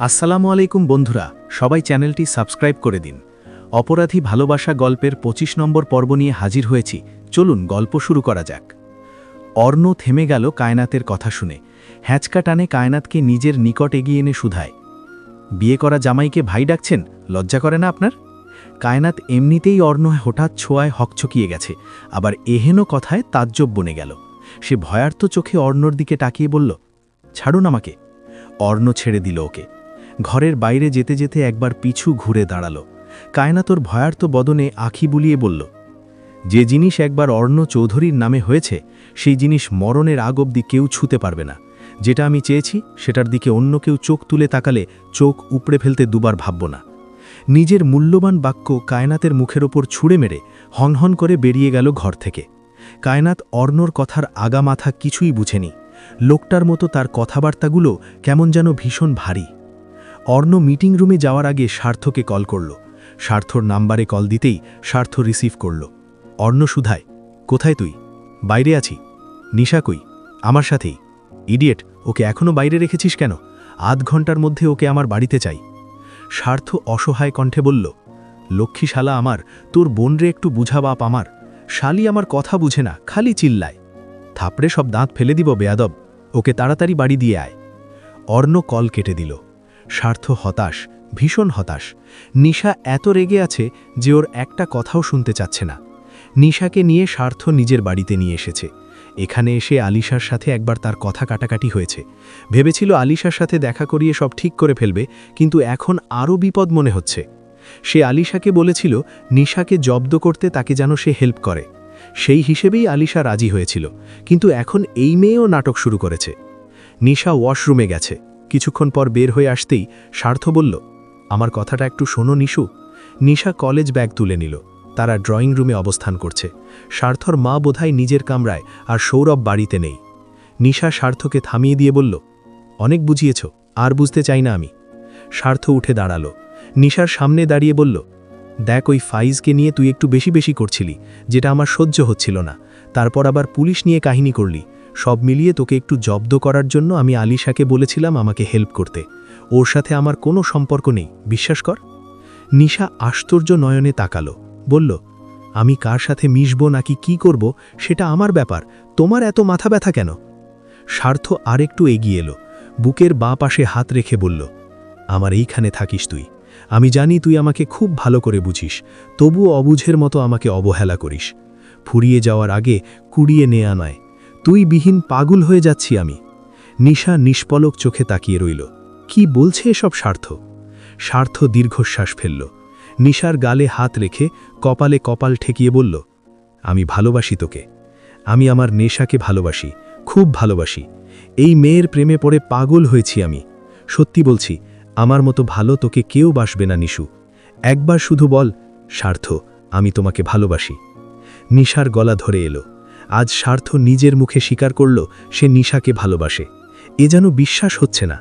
আসসালামু আলাইকুম বন্ধুরা, সবাই চ্যানেলটি সাবস্ক্রাইব করে দিন। অপরাধী ভালোবাসা গল্পের ২৫ নম্বর পর্ব নিয়ে হাজির হয়েছি। চলুন গল্প শুরু করা যাক। অর্ণ থেমে গেল কায়নাতের কথা শুনে। হ্যাঁচকা টানে কায়নাতকে নিজের নিকট এগিয়ে এনে শুধায়, বিয়ে করা জামাইকে ভাই ডাকছেন, লজ্জা করে না আপনার? কায়নাত এমনিতেই অর্ণ হঠাৎ ছোঁয়ায় হকচকিয়ে গেছে, আবার এহেন কথায় তাজ্জব বনে গেল। সে ভয়ার্ত চোখে অর্ণর দিকে তাকিয়ে বলল, ছাড়ুন আমাকে। অর্ণ ছেড়ে দিল ওকে। ঘরের বাইরে যেতে যেতে একবার পিছু ঘুরে দাঁড়াল। কায়নাতর ভয়ার্ত বদনে আঁখি বুলিয়ে বলল, যে জিনিস একবার অর্ণ চৌধুরীর নামে হয়েছে সেই জিনিস মরণের আগ অবধি কেউ ছুঁতে পারবে না। যেটা আমি চেয়েছি সেটার দিকে অন্য কেউ চোখ তুলে তাকালে চোখ উপড়ে ফেলতে দুবার ভাবব না। নিজের মূল্যবান বাক্য কায়নাতের মুখের ওপর ছুঁড়ে মেরে হনহন করে বেরিয়ে গেল ঘর থেকে। কায়নাত অর্ণর কথার আগা মাথা কিছুই বুঝেনি। লোকটার মতো তার কথাবার্তাগুলো কেমন যেন ভীষণ ভারী। অর্ণ মিটিং রুমে যাওয়ার আগে স্বার্থকে কল করল। স্বার্থর নাম্বারে কল দিতেই স্বার্থ রিসিভ করল। অর্ণ শুধায়, কোথায় তুই? বাইরে আছি। নিশা কই? আমার সাথেই। ইডিয়েট, ওকে এখনও বাইরে রেখেছিস কেন? আধ ঘন্টার মধ্যে ওকে আমার বাড়িতে চাই। স্বার্থ অসহায় কণ্ঠে বলল, লক্ষ্মী শালা আমার, তোর বোনরে একটু বুঝা বাপ আমার। শালি আমার কথা বুঝে না, খালি চিল্লায়। থাপড়ে সব দাঁত ফেলে দিব বেয়াদব, ওকে তাড়াতাড়ি বাড়ি দিয়ে আয়। অর্ণ কল কেটে দিল। স্বার্থ হতাশ, ভীষণ হতাশ। নিশা এত রেগে আছে যে ওর একটা কথাও শুনতে চাচ্ছে না। নিশাকে নিয়ে স্বার্থ নিজের বাড়িতে নিয়ে এসেছে। এখানে এসে আলিশার সাথে একবার তার কথা কাটাকাটি হয়েছে। ভেবেছিল আলিশার সাথে দেখা করিয়ে সব ঠিক করে ফেলবে, কিন্তু এখন আরও বিপদ মনে হচ্ছে। সে আলিশাকে বলেছিল নিশাকে জব্দ করতে তাকে যেন সে হেল্প করে। সেই হিসেবেই আলিশা রাজি হয়েছিল, কিন্তু এখন এই মেয়েও নাটক শুরু করেছে। নিশা ওয়াশরুমে গেছে। কিছুক্ষণ পর বের হয়ে আসতেই স্বার্থ বলল, আমার কথাটা একটু শোনো নিশু। নিশা কলেজ ব্যাগ তুলে নিল। তারা ড্রয়িং রুমে অবস্থান করছে। স্বার্থর মা বোধহয় নিজের কামরায়, আর সৌরভ বাড়িতে নেই। নিশা স্বার্থকে থামিয়ে দিয়ে বলল, অনেক বুঝিয়েছ, আর বুঝতে চাই না আমি। স্বার্থ উঠে দাঁড়াল। নিশার সামনে দাঁড়িয়ে বলল, দেখ, ওই ফাইজকে নিয়ে তুই একটু বেশি বেশি করছিলি, যেটা আমার সহ্য হচ্ছিল না। তারপর আবার পুলিশ নিয়ে কাহিনী করলি। সব মিলিয়ে তোকে একটু জব্দ করার জন্য আমি আলিশাকে বলেছিলাম আমাকে হেল্প করতে। ওর সাথে আমার কোনো সম্পর্ক নেই, বিশ্বাস কর। নিশা আশ্চর্য নয়নে তাকালো, বলল, আমি কার সাথে মিশব নাকি কি করব সেটা আমার ব্যাপার, তোমার এত মাথা ব্যথা কেন? স্বার্থ আরেকটু এগিয়ে এলো। বুকের বাঁ পাশে হাত রেখে বলল, আমার এইখানে থাকিস তুই। আমি জানি তুই আমাকে খুব ভালো করে বুঝিস, তবুও অবুঝের মতো আমাকে অবহেলা করিস। ফুরিয়ে যাওয়ার আগে কুড়িয়ে নেয়া নয়, তুই বিহীন পাগল হয়ে যাচ্ছি আমি। নিশা নিষ্পলক চোখে তাকিয়ে রইল। কি বলছে এসব স্বার্থ? স্বার্থ দীর্ঘশ্বাস ফেলল। নিশার গালে হাত রেখে কপালে কপাল ঠেকিয়ে বলল, আমি ভালোবাসি তোকে। আমি আমার নেশাকে ভালোবাসি, খুব ভালোবাসি। এই মেয়ের প্রেমে পড়ে পাগল হয়েছি আমি। সত্যি বলছি, আমার মতো ভালো তোকে কেউ বাসবে না নিশু। একবার শুধু বল, স্বার্থ, আমি তোমাকে ভালোবাসি। নিশার গলা ধরে এলো। আজ স্বার্থ নিজের মুখে স্বীকার করল সে নিশাকে ভালোবাসে। এ যেন বিশ্বাস হচ্ছে না।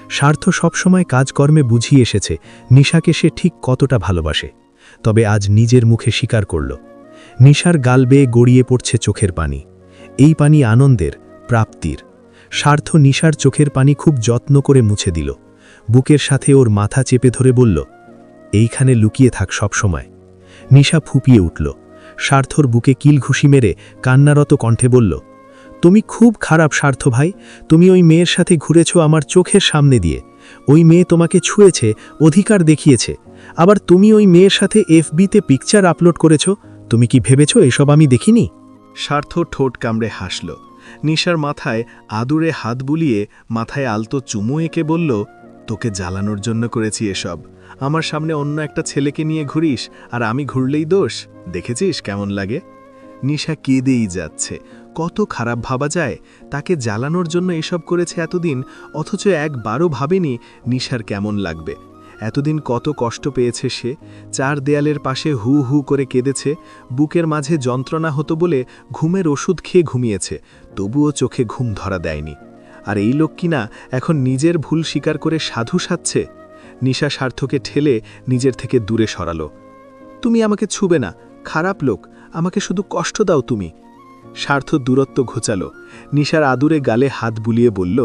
স্বার্থ সবসময় কাজকর্মে বুঝিয়ে এসেছে নিশাকে সে ঠিক কতটা ভালোবাসে, তবে আজ নিজের মুখে স্বীকার করল। নিশার গাল বেয়ে গড়িয়ে পড়ছে চোখের পানি। এই পানি আনন্দের, প্রাপ্তির। স্বার্থ নিশার চোখের পানি খুব যত্ন করে মুছে দিল। বুকের সাথে ওর মাথা চেপে ধরে বলল, এইখানে লুকিয়ে থাক সব সময়। নিশা ফুপিয়ে উঠল। স্বার্থর বুকে কিল ঘুষি মেরে কান্নারত কণ্ঠে বলল, তুমি খুব খারাপ স্বার্থ ভাই। তুমি ওই মেয়ের সাথে ঘুরেছ আমার চোখের সামনে দিয়ে। ওই মেয়ে তোমাকে ছুঁয়েছে, অধিকার দেখিয়েছে। আবার তুমি ওই মেয়ের সাথে এফবিতে পিকচার আপলোড করেছ। তুমি কি ভেবেছ এসব আমি দেখিনি? স্বার্থ ঠোঁট কামড়ে হাসল। নিশার মাথায় আদুরে হাত বুলিয়ে মাথায় আলতো চুমু এঁকে বলল, তোকে জ্বালানোর জন্য করেছি এসব। আমার সামনে অন্য একটা ছেলেকে নিয়ে ঘুরিস, আর আমি ঘুরলেই দোষ। দেখেছিস কেমন লাগে? নিশা কেঁদেই যাচ্ছে। কত খারাপ ভাবা যায়? তাকে জ্বালানোর জন্য এসব করেছে এতদিন, অথচ একবারও ভাবেনি নিশার কেমন লাগবে। এতদিন কত কষ্ট পেয়েছে সে। চার দেয়ালের পাশে হু হু করে কেঁদেছে। বুকের মাঝে যন্ত্রণা হতো বলে ঘুমের ওষুধ খেয়ে ঘুমিয়েছে, তবুও চোখে ঘুম ধরা দেয়নি। আর এই লোক কিনা এখন নিজের ভুল স্বীকার করে সাধু সাজছে। নিশা স্বার্থকে ঠেলে নিজের থেকে দূরে সরালো। তুমি আমাকে ছুবে না, খারাপ লোক, আমাকে শুধু কষ্ট দাও তুমি। স্বার্থ দূরত্ব ঘোচালো। নিশার আদুরে গালে হাত বুলিয়ে বলল,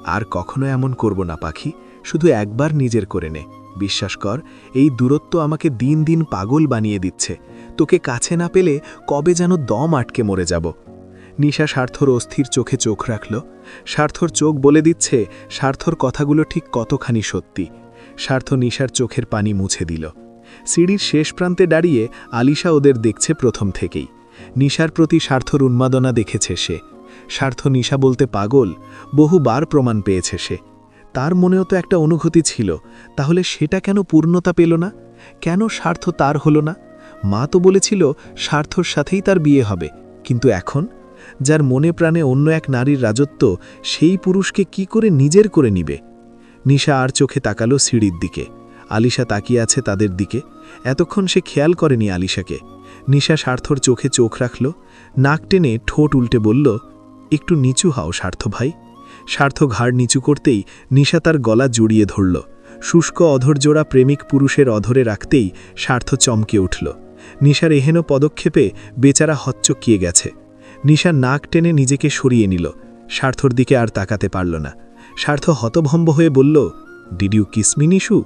আর কখনো এমন করব না পাখি, শুধু একবার নিজের করে নে। বিশ্বাস কর, এই দূরত্ব আমাকে দিন দিন পাগল বানিয়ে দিচ্ছে। তোকে কাছে না পেলে কবে যেন দম আটকে মরে যাব। নিশা স্বার্থর অস্থির চোখে চোখ রাখল। স্বার্থর চোখ বলে দিচ্ছে স্বার্থর কথাগুলো ঠিক কতখানি সত্যি। স্বার্থ নিশার চোখের পানি মুছে দিল। সিঁড়ির শেষ প্রান্তে দাঁড়িয়ে আলিশা ওদের দেখছে প্রথম থেকেই। নিশার প্রতি স্বার্থর উন্মাদনা দেখেছে সে। স্বার্থ নিশা বলতে পাগল বহুবার প্রমাণ পেয়েছে সে। তার মনেও তো একটা অনুভূতি ছিল, তাহলে সেটা কেন পূর্ণতা পেল না? কেন স্বার্থ তার হলো না? মা তো বলেছিল স্বার্থর সাথেই তার বিয়ে হবে, কিন্তু এখন যার মনে প্রাণে অন্য এক নারীর রাজত্ব, সেই পুরুষকে কি করে নিজের করে নিবে? নিশা আর চোখে তাকালো সিঁড়ির দিকে। আলিশা তাকিয়ে আছে তাদের দিকে। এতক্ষণ সে খেয়াল করেনি আলিশাকে। নিশা স্বার্থর চোখে চোখ রাখল, নাক টেনে ঠোঁট উল্টে বলল, একটু নিচু হও স্বার্থ ভাই। স্বার্থ ঘাড় নিচু করতেই নিশা তার গলা জড়িয়ে ধরল। শুষ্ক অধরজোড়া প্রেমিক পুরুষের অধরে রাখতেই স্বার্থ চমকে উঠল। নিশার এহেন পদক্ষেপে বেচারা হচ্চকিয়ে গেছে। নিশা নাক টেনে নিজেকে সরিয়ে নিল। স্বার্থর দিকে আর তাকাতে পারল না। স্বার্থ হতভম্ব হয়ে বলল, did you kiss me Nishu?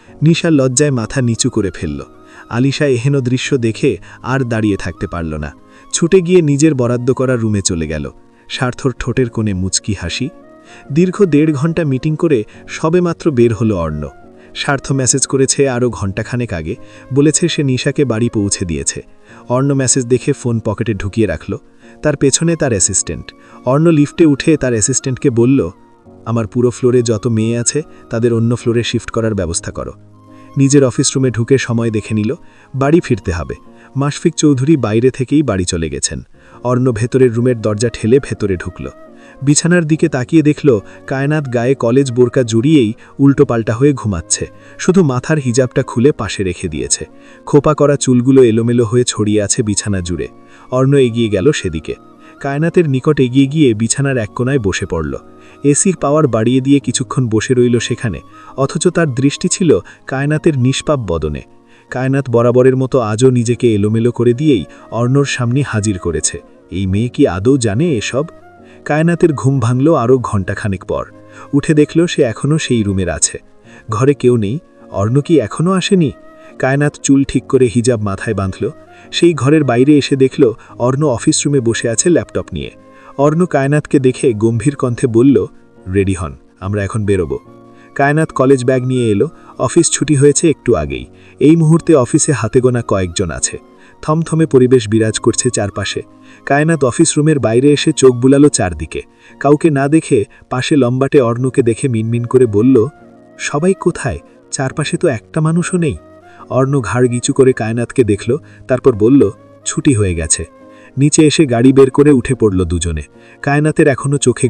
Nisha লজ্জায় মাথা নিচু করে ফেলল। আলিশা এহেন দৃশ্য দেখে আর দাঁড়িয়ে থাকতে পারল না। ছুটে গিয়ে নিজের বরাদ্দ করা রুমে চলে গেল। স্বার্থর ঠোঁটের কোণে মুচকি হাসি। দীর্ঘ 1.5 ঘন্টা মিটিং করে সবেমাত্র বের হলো অর্ণ। স্বার্থ মেসেজ করেছে আরও ঘণ্টাখানেক আগে, বলেছে সে নিশাকে বাড়ি পৌঁছে দিয়েছে। অর্ণ মেসেজ দেখে ফোন পকেটে ঢুকিয়ে রাখল। তার পেছনে তার অ্যাসিস্ট্যান্ট। অর্ণ লিফটে উঠে তার অ্যাসিস্ট্যান্টকে বলল, আমার পুরো ফ্লোরে যত মেয়ে আছে তাদের অন্য ফ্লোরে শিফট করার ব্যবস্থা করো। নিজের অফিস রুমে ঢুকে সময় দেখে নিল, বাড়ি ফিরতে হবে। মাশফিক চৌধুরী বাইরে থেকেই বাড়ি চলে গেছেন। অর্ণ ভেতরের রুমের দরজা ঠেলে ভেতরে ঢুকল। বিছানার দিকে তাকিয়ে দেখল কায়নাত গায়ে কলেজ বোরকা জড়িয়েই উল্টোপাল্টা হয়ে ঘুমাচ্ছে। শুধু মাথার হিজাবটা খুলে পাশে রেখে দিয়েছে। খোপা করা চুলগুলো এলোমেলো হয়ে ছড়িয়ে আছে বিছানা জুড়ে। অর্ণ এগিয়ে গেল সেদিকে। কায়নাতের নিকট এগিয়ে গিয়ে বিছানার এক কোনায় বসে পড়ল। এসির পাওয়ার বাড়িয়ে দিয়ে কিছুক্ষণ বসে রইল সেখানে, অথচ তার দৃষ্টি ছিল কায়নাতের নিষ্পাপ বদনে। কায়নাত বরাবরের মতো আজও নিজেকে এলোমেলো করে দিয়েই অর্ণর সামনে হাজির করেছে। এই মেয়ে কি আদৌ জানে এসব? কায়নাতের ঘুম ভাঙল আরও ঘণ্টাখানেক পর। উঠে দেখল সে এখনও সেই রুমের আছে। ঘরে কেউ নেই। অর্ণ কি এখনও আসেনি? কায়নাত চুল ঠিক করে হিজাব মাথায় বাঁধল। সেই ঘরের বাইরে এসে দেখল অর্ণ অফিস রুমে বসে আছে ল্যাপটপ নিয়ে। অর্ণ কায়নাতকে দেখে গম্ভীর কণ্ঠে বলল, রেডি হন, আমরা এখন বেরোবো। কায়নাত কলেজ ব্যাগ নিয়ে এলো। অফিস ছুটি হয়েছে একটু আগেই। এই মুহূর্তে অফিসে হাতে গোনা কয়েকজন আছে। থমথমে পরিবেশ বিরাজ করছে চারপাশে। কায়নাত অফিস রুমের বাইরে এসে চোখ বুলালো চারদিকে। কাউকে না দেখে পাশে লম্বাটে অর্ণকে দেখে মিনমিন করে বলল, সবাই কোথায়? চারপাশে তো একটা মানুষও নেই। অর্ণ ঘাড় গিচু করে কায়নাতকে দেখল, তারপর বলল, ছুটি হয়ে গেছে। নিচে এসে গাড়ি বের করে উঠে পড়ল দুজনে। কায়নাতের এখনও চোখে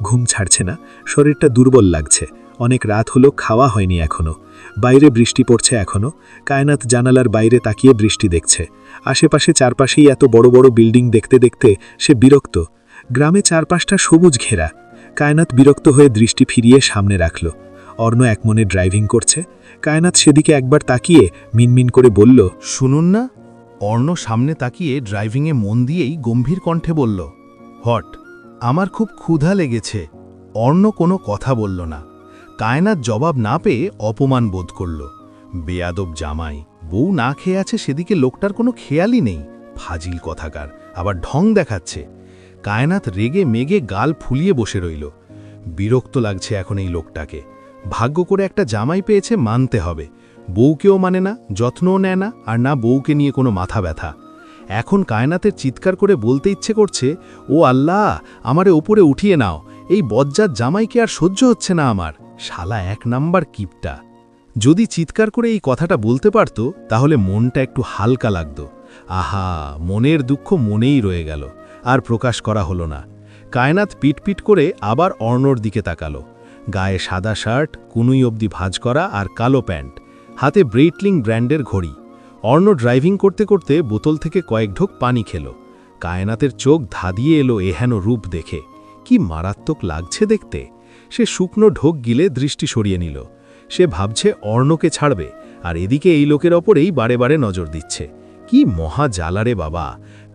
ঘুম ছাড়ছে না। শরীরটা দুর্বল লাগছে। অনেক রাত হলো, খাওয়া হয়নি এখনও। বাইরে বৃষ্টি পড়ছে এখনও। কায়নাত জানালার বাইরে তাকিয়ে বৃষ্টি দেখছে। আশেপাশে চারপাশেই এত বড় বড় বিল্ডিং দেখতে দেখতে সে বিরক্ত। গ্রামে চারপাশটা সবুজ ঘেরা। কায়নাত বিরক্ত হয়ে দৃষ্টি ফিরিয়ে সামনে রাখল। অর্ণ একমনে ড্রাইভিং করছে। কায়নাত সেদিকে একবার তাকিয়ে মিনমিন করে বলল, শুনুন না। অর্ণ সামনে তাকিয়ে ড্রাইভিংয়ে মন দিয়েই গম্ভীর কণ্ঠে বলল, হট, আমার খুব ক্ষুধা লেগেছে। অর্ণ কোনো কথা বলল না। কায়নাত জবাব না পেয়ে অপমান বোধ করল। বেয়াদব জামাই, বউ না খেয়ে আছে সেদিকে লোকটার কোনো খেয়ালই নেই। ফাজিল কথাকার, আবার ঢং দেখাচ্ছে। কায়নাত রেগে মেগে গাল ফুলিয়ে বসে রইল। বিরক্ত লাগছে এখন এই লোকটাকে। ভাগ্য করে একটা জামাই পেয়েছে, মানতে হবে। বউকেও মানে না, যত্নও নেয় না, আর না বউকে নিয়ে কোনো মাথা ব্যথা। এখন কায়নাতের চিৎকার করে বলতে ইচ্ছে করছে, ও আল্লাহ, আমারে ওপরে উঠিয়ে নাও, এই বজ্জাত জামাইকে আর সহ্য হচ্ছে না আমার। শালা 1 নাম্বার কিপটা। যদি চিৎকার করে এই কথাটা বলতে পারত তাহলে মনটা একটু হালকা লাগত। আহা, মনের দুঃখ মনেই রয়ে গেল, আর প্রকাশ করা হলো না। কায়নাত পিটপিট করে আবার অর্ণর দিকে তাকালো। গায়ে সাদা শার্ট, কুনুই অবধি ভাঁজ করা আর কালো প্যান্ট, হাতে ব্রেটলিং ব্র্যান্ডের ঘড়ি। অর্ণ ড্রাইভিং করতে করতে বোতল থেকে কয়েক ঢোক পানি খেল। কায়নাতের চোখ ধাঁধিয়ে এলো এহেন রূপ দেখে। কি মারাত্মক লাগছে দেখতে। সে শুকনো ঢোক গিলে দৃষ্টি সরিয়ে নিল। সে ভাবছে অর্ণকে ছাড়বে, আর এদিকে এই লোকের ওপরেই বারে বারে নজর দিচ্ছে। কি মহা জ্বালারে বাবা।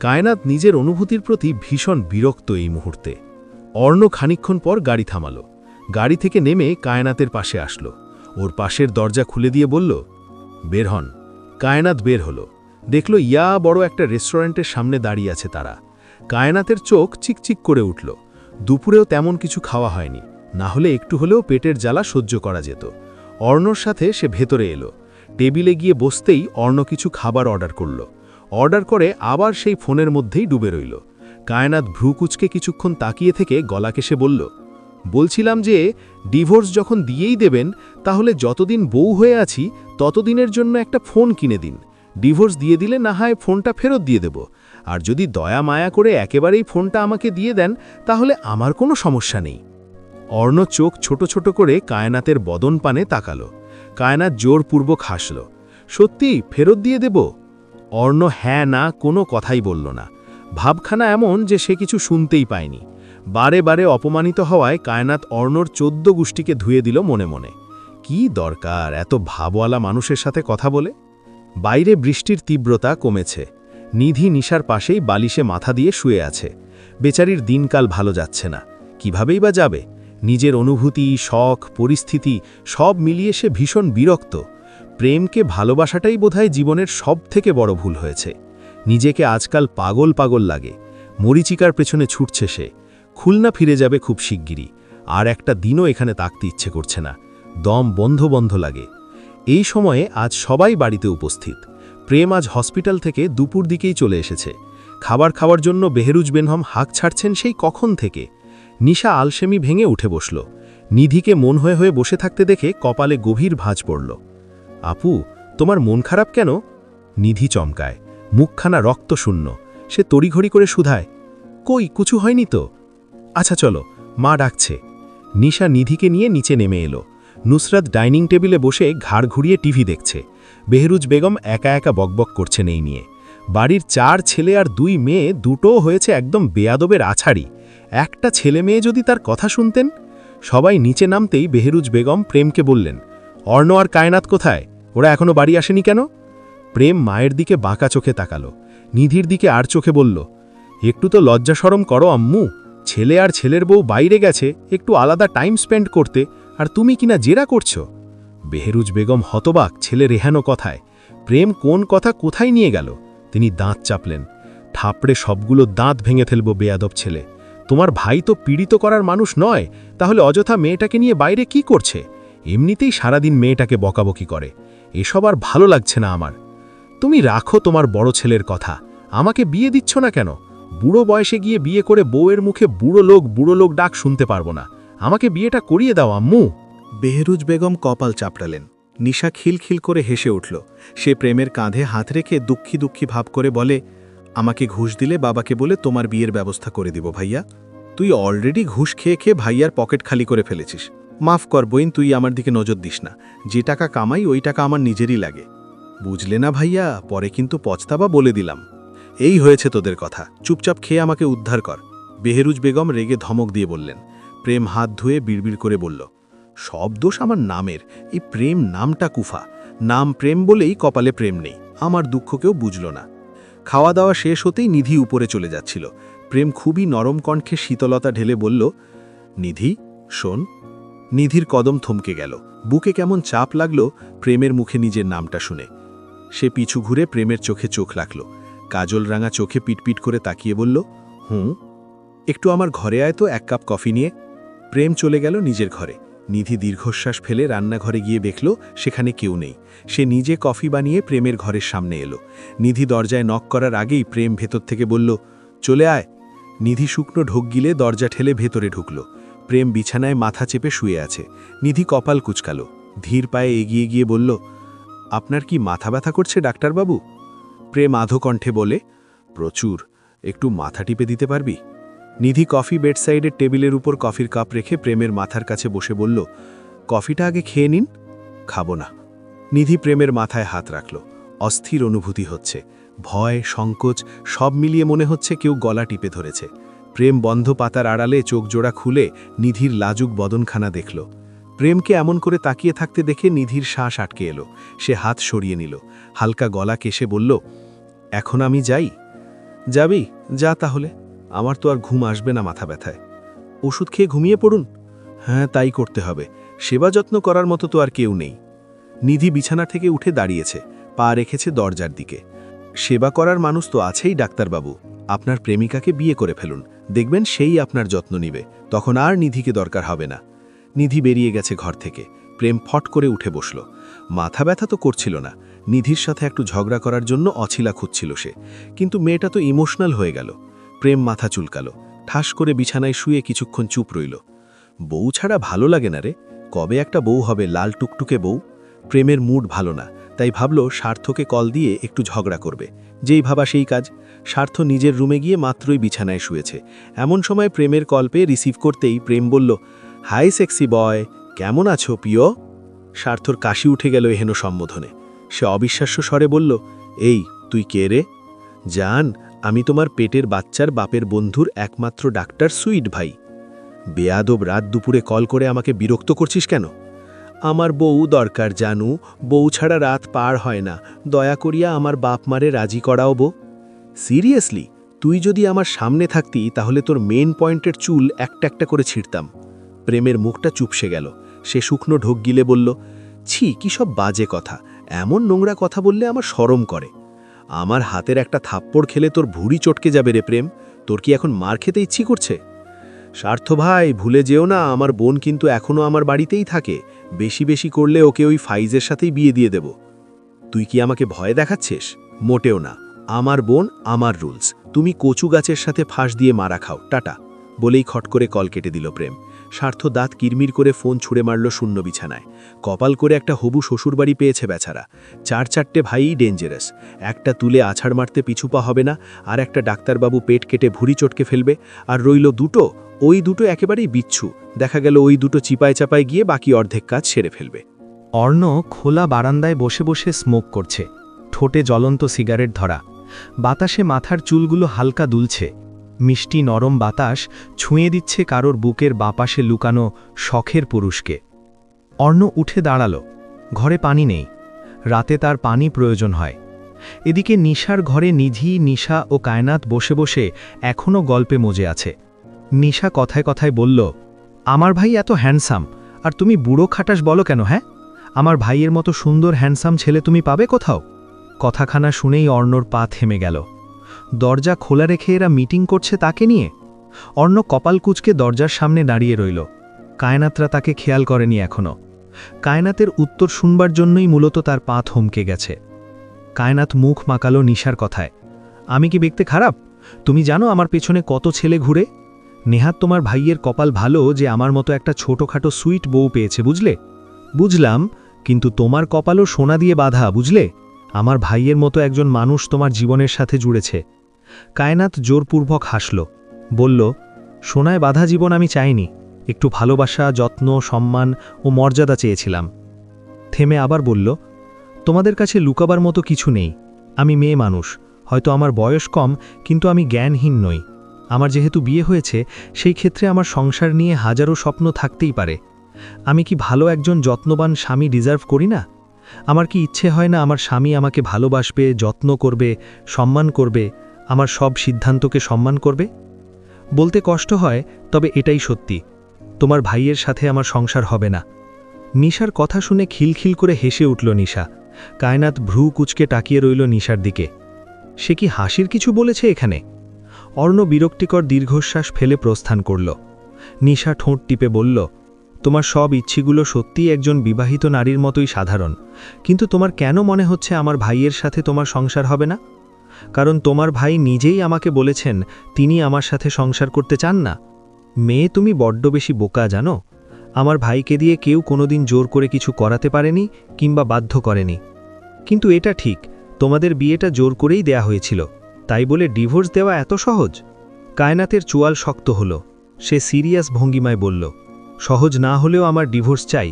কায়নাত নিজের অনুভূতির প্রতি ভীষণ বিরক্ত এই মুহূর্তে। অর্ণ খানিকক্ষণ পর গাড়ি থামালো। গাড়ি থেকে নেমে কায়নাতের পাশে আসলো। ওর পাশের দরজা খুলে দিয়ে বলল, বের হন। কায়নাত বের হলো। দেখল ইয়া বড় একটা রেস্টুরেন্টের সামনে দাঁড়িয়ে আছে তারা। কায়নাতের চোখ চিকচিক করে উঠল। দুপুরেও তেমন কিছু খাওয়া হয়নি, না হলে একটু হলেও পেটের জ্বালা সহ্য করা যেত। অর্ণর সাথে সে ভেতরে এলো। টেবিলে গিয়ে বসতেই অর্ণ কিছু খাবার অর্ডার করল। অর্ডার করে আবার সেই ফোনের মধ্যেই ডুবে রইল। কায়নাত ভ্রুকুচকে কিছুক্ষণ তাকিয়ে থেকে গলা কেশে বলল, বলছিলাম যে ডিভোর্স যখন দিয়েই দেবেন তাহলে যতদিন বউ হয়ে আছি ততদিনের জন্য একটা ফোন কিনে দিন। ডিভোর্স দিয়ে দিলে না হয় ফোনটা ফেরত দিয়ে দেব, আর যদি দয়া মায়া করে একেবারেই ফোনটা আমাকে দিয়ে দেন তাহলে আমার কোনো সমস্যা নেই। অর্ণ চোখ ছোট ছোট করে কায়নাতের বদন পানে তাকালো। কায়নাত জোরপূর্বক হাসল। সত্যি ফেরত দিয়ে দেব? অর্ণ হ্যাঁ না কোনো কথাই বলল না। ভাবখানা এমন যে সে কিছু শুনতেই পায়নি। বারে বারে অপমানিত হওয়ায় কায়নাত অর্ণর 14 গোষ্ঠীকে ধুয়ে দিল মনে মনে। কি দরকার এত ভাবওয়ালা মানুষের সাথে কথা বলে? বাইরে বৃষ্টির তীব্রতা কমেছে। নিধি নিশার পাশেই বালিশে মাথা দিয়ে শুয়ে আছে। বেচারির দিনকাল ভালো যাচ্ছে না, কিভাবেই বা যাবে? নিজের অনুভূতি, শখ, পরিস্থিতি সব মিলিয়ে সে ভীষণ বিরক্ত। প্রেমকে ভালোবাসাটাই বোধহয় জীবনের সবথেকে বড় ভুল হয়েছে। নিজেকে আজকাল পাগল পাগল লাগে। মরিচিকার পেছনে ছুটছে সে। খুলনা ফিরে যাবে খুব শিগগিরই। আর একটা দিনও এখানে তাকতে ইচ্ছে করছে না। দম বন্ধ বন্ধ লাগে। এই সময়ে আজ সবাই বাড়িতে উপস্থিত। প্রেম আজ হসপিটাল থেকে দুপুর দিকেই চলে এসেছে। খাবার খাওয়ার জন্য বেহরুজ বেনহম হাঁক ছাড়ছেন সেই কখন থেকে। নিশা আলসেমি ভেঙে উঠে বসল। নিধিকে মন হয়ে হয়ে বসে থাকতে দেখে কপালে গভীর ভাঁজ পড়ল। আপু, তোমার মন খারাপ কেন? নিধি চমকায়। মুখখানা রক্তশূন্য। সে তড়িঘড়ি করে শুধায়, কই কিছু হয়নি তো? আচ্ছা চলো, মা ডাকছে। নিশা নিধিকে নিয়ে নিচে নেমে এলো। নুসরাত ডাইনিং টেবিলে বসে ঘাড় ঘুরিয়ে টিভি দেখছে। বেহরুজ বেগম একা একা বকবক করছেন এই নিয়ে। বাড়ির 4 ছেলে আর 2 মেয়ে দুটোও হয়েছে একদম বেয়াদবের আছাড়ি। একটা ছেলে মেয়ে যদি তার কথা শুনতেন। সবাই নিচে নামতেই বেহরুজ বেগম প্রেমকে বললেন, অর্ণ আর কায়নাত কোথায়? ওরা এখনো বাড়ি আসেনি কেন? প্রেম মায়ের দিকে বাঁকা চোখে তাকালো। নিধির দিকে আর চোখে বলল, একটু তো লজ্জা শরম করো আম্মু। ছেলে আর ছেলের বউ বাইরে গেছে একটু আলাদা টাইম স্পেন্ড করতে, আর তুমি কিনা জেরা করছো। বেহরুজ বেগম হতবাক ছেলে রেহানো কথায়। প্রেম কোন কথা কোথায় নিয়ে গেল? তিনি দাঁত চাপলেন। ঠাপড়ে সবগুলো দাঁত ভেঙে ফেলব বেয়াদব ছেলে। তোমার ভাই তো পীড়িত করার মানুষ নয়, তাহলে অযথা মেয়েটাকে নিয়ে বাইরে কি করছে? এমনিতেই সারাদিন মেয়েটাকে বকাবকি করে। এসব আর ভালো লাগছে না আমার। তুমি রাখো তোমার বড় ছেলের কথা। আমাকে বিয়ে দিচ্ছ না কেন? বুড়ো বয়সে গিয়ে বিয়ে করে বউয়ের মুখে বুড়ো লোক ডাক শুনতে পারবো না। আমাকে বিয়েটা করিয়ে দাও আম্মু। বেহরুজ বেগম কপাল চাপড়ালেন। নিশা খিলখিল করে হেসে উঠল। সে প্রেমের কাঁধে হাত রেখে দুঃখী দুঃখী ভাব করে বলে, আমাকে ঘুষ দিলে বাবাকে বলে তোমার বিয়ের ব্যবস্থা করে দিব ভাইয়া। তুই অলরেডি ঘুষ খেয়ে খেয়ে ভাইয়ার পকেট খালি করে ফেলেছিস। মাফ কর বইন, তুই আমার দিকে নজর দিস না। যে টাকা কামাই ওই টাকা আমার নিজেরই লাগে। বুঝলে না ভাইয়া, পরে কিন্তু পচতাবা বলে দিলাম। এই হয়েছে তোদের কথা, চুপচাপ খেয়ে আমাকে উদ্ধার কর। বেহরুজ বেগম রেগে ধমক দিয়ে বললেন। প্রেম হাত ধুয়ে বিড়বিড় করে বলল, সব দোষ আমার নামের। এই প্রেম নামটা কুফা। নাম প্রেম বলেই কপালে প্রেম নেই। আমার দুঃখ কেউ বুঝল না। খাওয়া দাওয়া শেষ হতেই নিধি উপরে চলে যাচ্ছিল। প্রেম খুবই নরম কণ্ঠে শীতলতা ঢেলে বলল, নিধি শোন। নিধির কদম থমকে গেল। বুকে কেমন চাপ লাগলো প্রেমের মুখে নিজের নামটা শুনে। সে পিছু ঘুরে প্রেমের চোখে চোখ রাখল। কাজল রাঙা চোখে পিটপিট করে তাকিয়ে বলল, হুঁ। একটু আমার ঘরে আয় তো, 1 কাপ কফি নিয়ে। প্রেম চলে গেল নিজের ঘরে। নিধি দীর্ঘশ্বাস ফেলে রান্নাঘরে গিয়ে দেখল সেখানে কেউ নেই। সে নিজে কফি বানিয়ে প্রেমের ঘরের সামনে এলো। নিধি দরজায় নক করার আগেই প্রেম ভেতর থেকে বলল, চলে আয়। নিধি শুকনো ঢোক গিলে দরজা ঠেলে ভেতরে ঢুকল। প্রেম বিছানায় মাথা চেপে শুয়ে আছে। নিধি কপাল কুচকাল। ধীর পায়ে এগিয়ে গিয়ে বলল, আপনার কি মাথা ব্যথা করছে ডাক্তারবাবু? প্রেম আধো কণ্ঠে বলে, প্রচুর। একটু মাথা টিপে দিতে পারবি? নিধি কফি বেডসাইডের টেবিলের উপর কফির কাপ রেখে প্রেমের মাথার কাছে বসে বলল, কফিটা আগে খেয়ে নিন। খাবো না। নিধি প্রেমের মাথায় হাত রাখল। অস্থির অনুভূতি হচ্ছে। ভয়, সংকোচ সব মিলিয়ে মনে হচ্ছে কেউ গলা টিপে ধরেছে। প্রেম বন্ধ পাতার আড়ালে চোখ জোড়া খুলে নিধির লাজুক বদনখানা দেখল। প্রেমকে এমন করে তাকিয়ে থাকতে দেখে নিধির শ্বাস আটকে এলো। সে হাত সরিয়ে নিল। হালকা গলা কেশে বলল, এখন আমি যাই? যাবি? যা তাহলে। আমার তো আর ঘুম আসবে না মাথা ব্যথায়। ওষুধ খেয়ে ঘুমিয়ে পড়ুন। হ্যাঁ, তাই করতে হবে। সেবা যত্ন করার মতো তো আর কেউ নেই। নিধি বিছানা থেকে উঠে দাঁড়িয়েছে, পা রেখেছে দরজার দিকে। সেবা করার মানুষ তো আছেই ডাক্তারবাবু। আপনার প্রেমিকাকে বিয়ে করে ফেলুন, দেখবেন সেই আপনার যত্ন নিবে, তখন আর নিধিকে দরকার হবে না। নিধি বেরিয়ে গেছে ঘর থেকে। প্রেম ফট করে উঠে বসল। মাথা ব্যথা তো করছিল না, নিধির সাথে একটু ঝগড়া করার জন্য অছিলা খুঁজছিল সে, কিন্তু মেয়েটা তো ইমোশনাল হয়ে গেল। প্রেম মাথা চুলকালো, ঠাস করে বিছানায় শুয়ে কিছুক্ষণ চুপ রইল। বউ ছাড়া ভালো লাগে না রে, কবে একটা বউ হবে লাল টুকটুকে বউ। প্রেমের মুড ভালো না, তাই ভাবল স্বার্থকে কল দিয়ে একটু ঝগড়া করবে। যেই ভাবা সেই কাজ। স্বার্থ নিজের রুমে গিয়ে মাত্রই বিছানায় শুয়েছে। এমন সময় প্রেমের কল পেয়ে রিসিভ করতেই প্রেম বলল, হাই সেক্সি বয়, কেমন আছো প্রিয়? স্বার্থর কাশি উঠে গেল এহেন সম্বোধনে। সে অবিশ্বাস্য স্বরে বলল, এই তুই কে রে? জান, আমি তোমার পেটের বাচ্চার বাপের বন্ধুর একমাত্র ডাক্তার সুইট ভাই। বেয়াদব, রাত দুপুরে কল করে আমাকে বিরক্ত করছিস কেন? আমার বউ দরকার জানু, বউ ছাড়া রাত পার হয় না, দয়া করিয়া আমার বাপ মারে রাজি করাও বউ। সিরিয়াসলি, তুই যদি আমার সামনে থাকতি তাহলে তোর মেন পয়েন্টের চুল একটা একটা করে ছিঁড়তাম। প্রেমের মুখটা চুপসে গেল। সে শুকনো ঢোক গিলে বলল, ছি, কি সব বাজে কথা, এমন নোংরা কথা বললে আমার শরম করে। আমার হাতের একটা থাপ্পড় খেলে তোর ভুঁড়ি চটকে যাবে রে প্রেম। তোর কি এখন মার খেতে ইচ্ছি করছে? স্বার্থ ভাই, ভুলে যেও না, আমার বোন কিন্তু এখনও আমার বাড়িতেই থাকে। বেশি বেশি করলে ওকে ওই ফাইজের সাথেই বিয়ে দিয়ে দেব। তুই কি আমাকে ভয় দেখাচ্ছিস? মোটেও না, আমার বোন, আমার রুলস। তুমি কচু গাছের সাথে ফাঁস দিয়ে মারা খাও, টাটা। বলেই খট করে কল কেটে দিল প্রেম। স্বার্থ দাঁত কিরমির করে ফোন ছুঁড়ে মারল শূন্য বিছানায়। কপাল করে একটা হবু শ্বশুরবাড়ি পেয়েছে বেচারা। চারটে ভাইই ডেঞ্জারাস। একটা তুলে আছাড় মারতে পিছুপা হবে না, আর একটা ডাক্তারবাবু পেট কেটে ভুঁড়ি চটকে ফেলবে। আর রইল দুটো, ওই দুটো একেবারেই বিচ্ছু। দেখা গেল ওই দুটো চিপায় চাপায় গিয়ে বাকি অর্ধেক কাজ সেরে ফেলবে। অর্ণ খোলা বারান্দায় বসে বসে স্মোক করছে, ঠোঁটে জ্বলন্ত সিগারেট ধরা। বাতাসে মাথার চুলগুলো হালকা দুলছে। মিষ্টি নরম বাতাস ছুঁয়ে দিচ্ছে কারোর বুকের বাপাশে লুকানো শখের পুরুষকে। অর্ণ উঠে দাঁড়াল। ঘরে পানি নেই, রাতে তার পানি প্রয়োজন হয়। এদিকে নিশার ঘরে নিধি, নিশা ও কায়নাত বসে বসে এখনও গল্পে মজে আছে। নিশা কথায় কথায় বলল, আমার ভাই এত হ্যান্ডসাম, আর তুমি বুড়ো খাটাস বলো কেন? হ্যাঁ, আমার ভাইয়ের মতো সুন্দর হ্যান্ডসাম ছেলে তুমি পাবে কোথাও? কথাখানা শুনেই অর্ণর পা থেমে গেল। দরজা খোলা রেখে এরা মিটিং করছে তাকে নিয়ে। অর্ণ কপাল কুঁচকে দরজার সামনে দাঁড়িয়ে রইল। কায়নাতরা তাকে খেয়াল করেনি এখনও। কায়নাতের উত্তর শুনবার জন্যই মূলত তার পা থমকে গেছে। কায়নাত মুখ মাকালো নিশার কথায়, আমি কি দেখতে খারাপ? তুমি জানো আমার পেছনে কত ছেলে ঘুরে? নেহাত তোমার ভাইয়ের কপাল ভালো যে আমার মতো একটা ছোটখাটো সুইট বউ পেয়েছে, বুঝলে? বুঝলাম, কিন্তু তোমার কপালও সোনা দিয়ে বাঁধা, বুঝলে? আমার ভাইয়ের মতো একজন মানুষ তোমার জীবনের সাথে জুড়েছে। কায়নাত জোরপূর্বক হাসল, বলল, সোনায় বাঁধা জীবন আমি চাইনি, একটু ভালোবাসা, যত্ন, সম্মান ও মর্যাদা চেয়েছিলাম। থেমে আবার বলল, তোমাদের কাছে লুকাবার মতো কিছু নেই। আমি মেয়ে মানুষ, হয়তো আমার বয়স কম, কিন্তু আমি জ্ঞানহীন নই। আমার যেহেতু বিয়ে হয়েছে, সেই ক্ষেত্রে আমার সংসার নিয়ে হাজারো স্বপ্ন থাকতেই পারে। আমি কি ভালো একজন যত্নবান স্বামী ডিজার্ভ করি না? আমার কি ইচ্ছে হয় না আমার স্বামী আমাকে ভালোবাসবে, যত্ন করবে, সম্মান করবে, আমার সব সিদ্ধান্তকে সম্মান করবে? বলতে কষ্ট হয়, তবে এটাই সত্যি। তোমার ভাইয়ের সাথে আমার সংসার হবে না। নিশার কথা শুনে খিলখিল করে হেসে উঠল নিশা। কায়নাত ভ্রু কুচকে তাকিয়ে রইল নিশার দিকে। সে কি হাসির কিছু বলেছে এখানে? অর্ণ বিরক্তিকর দীর্ঘশ্বাস ফেলে প্রস্থান করল। নিশা ঠোঁট টিপে বলল, তোমার সব ইচ্ছেগুলো সত্যিই একজন বিবাহিত নারীর মতোই সাধারণ, কিন্তু তোমার কেন মনে হচ্ছে আমার ভাইয়ের সাথে তোমার সংসার হবে না? কারণ তোমার ভাই নিজেই আমাকে বলেছেন তিনি আমার সাথে সংসার করতে চান না। মেয়ে, তুমি বড্ড বেশি বোকা জানো। আমার ভাইকে দিয়ে কেউ কোনোদিন জোর করে কিছু করাতে পারেনি কিংবা বাধ্য করেনি। কিন্তু এটা ঠিক, তোমাদের বিয়েটা জোর করেই দেয়া হয়েছিল, তাই বলে ডিভোর্স দেওয়া এত সহজ? কায়নাতের চোয়াল শক্ত হলো। সে সিরিয়াস ভঙ্গিমায় বলল, সহজ না হলেও আমার ডিভোর্স চাই।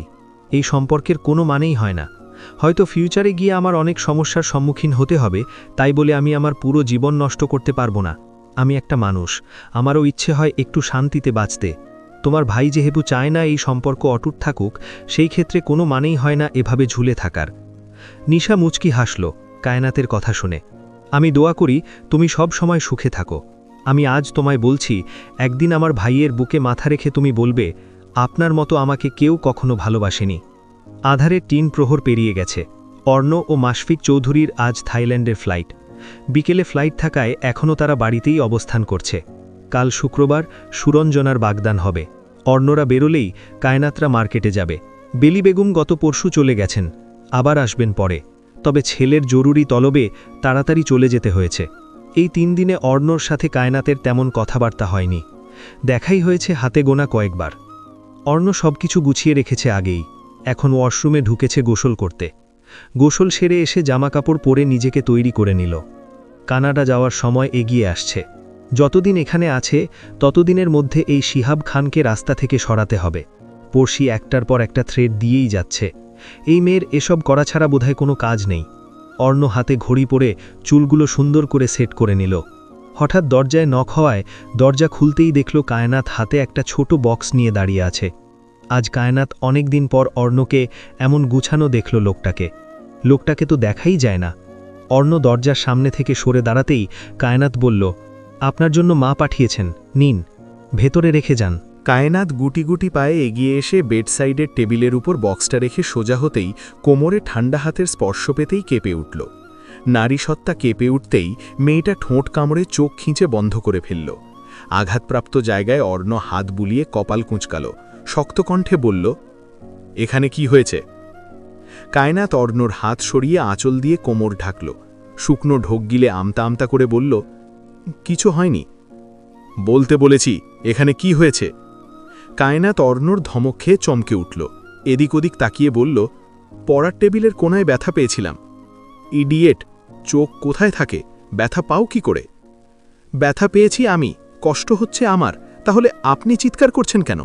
এই সম্পর্কের কোনো মানেই হয় না। হয়তো ফিউচারে গিয়ে আমার অনেক সমস্যার সম্মুখীন হতে হবে, তাই বলে আমি আমার পুরো জীবন নষ্ট করতে পারবো না। আমি একটা মানুষ, আমারও ইচ্ছে হয় একটু শান্তিতে বাঁচতে। তোমার ভাই যেহেতু চায় না এই সম্পর্ক অটুট থাকুক, সেই ক্ষেত্রে কোনো মানেই হয় না এভাবে ঝুলে থাকার। নিশা মুচকি হাসল কায়নাতের কথা শুনে। আমি দোয়া করি তুমি সব সময় সুখে থাকো। আমি আজ তোমায় বলছি, একদিন আমার ভাইয়ের বুকে মাথা রেখে তুমি বলবে, আপনার মতো আমাকে কেউ কখনো ভালোবাসেনি। আধারের ৩ প্রহর পেরিয়ে গেছে। অর্ণ ও মাশফিক চৌধুরীর আজ থাইল্যান্ডের ফ্লাইট। বিকেলে ফ্লাইট থাকায় এখনও তারা বাড়িতেই অবস্থান করছে। কাল শুক্রবার সুরঞ্জনার বাগদান হবে। অর্ণরা বেরোলেই কায়নাতরা মার্কেটে যাবে। বেলি বেগম গত পরশু চলে গেছেন, আবার আসবেন পরে। তবে ছেলের জরুরি তলবে তাড়াতাড়ি চলে যেতে হয়েছে। এই ৩ দিনে অর্ণর সাথে কায়নাতের তেমন কথাবার্তা হয়নি। দেখাই হয়েছে হাতে গোনা কয়েকবার। অর্ণ সবকিছু গুছিয়ে রেখেছে আগেই। এখন ওয়াশরুমে ঢুকেছে গোসল করতে। গোসল সেরে এসে জামাকাপড় পরে নিজেকে তৈরি করে নিল। কানাডা যাওয়ার সময় এগিয়ে আসছে। যতদিন এখানে আছে ততদিনের মধ্যে এই শিহাব খানকে রাস্তা থেকে সরাতে হবে। পড়শি একটার পর একটা থ্রেড দিয়েই যাচ্ছে। এই মেয়ের এসব করা ছাড়া বোধহয় কোনো কাজ নেই। অর্ণ হাতে ঘড়ি পরে চুলগুলো সুন্দর করে সেট করে নিল। হঠাৎ দরজায় নক হওয়ায় দরজা খুলতেই দেখল কায়নাত হাতে একটা ছোট বক্স নিয়ে দাঁড়িয়ে আছে। আজ কায়নাত অনেক দিন পর অর্ণকে এমন গুছানো দেখল লোকটাকে তো দেখাই যায় না। অর্ণ দরজার সামনে থেকে সরে দাঁড়াতেই কায়নাত বলল, আপনার জন্য মা পাঠিয়েছেন, নিন, ভেতরে রেখে যান। কায়নাত গুটি গুটি পায়ে এগিয়ে এসে বেডসাইডের টেবিলের উপর বক্সটা রেখে সোজা হতেই কোমরে ঠান্ডা হাতের স্পর্শ পেতেই কেঁপে উঠল। নারী সত্তা কেঁপে উঠতেই মেয়েটা ঠোঁট কামড়ে চোখ খিঁচে বন্ধ করে ফেলল। আঘাতপ্রাপ্ত জায়গায় অর্ণ হাত বুলিয়ে কপাল কুঁচকাল, শক্ত কণ্ঠে বলল, এখানে কি হয়েছে? কায়নাত অর্ণর হাত সরিয়ে আঁচল দিয়ে কোমর ঢাকল। শুকনো ঢোক গিলে আমতা আমতা করে বলল, কিছু হয়নি। বলতে বলেছি, এখানে কি হয়েছে? কায়নাত অর্ণর ধমক খেয়ে চমকে উঠল। এদিক ওদিক তাকিয়ে বলল, পড়ার টেবিলের কোনায় ব্যথা পেয়েছিলাম। ইডিয়েট, চোখ কোথায় থাকে? ব্যথা পাও কি করে? ব্যথা পেয়েছি আমি, কষ্ট হচ্ছে আমার, তাহলে আপনি চিৎকার করছেন কেন?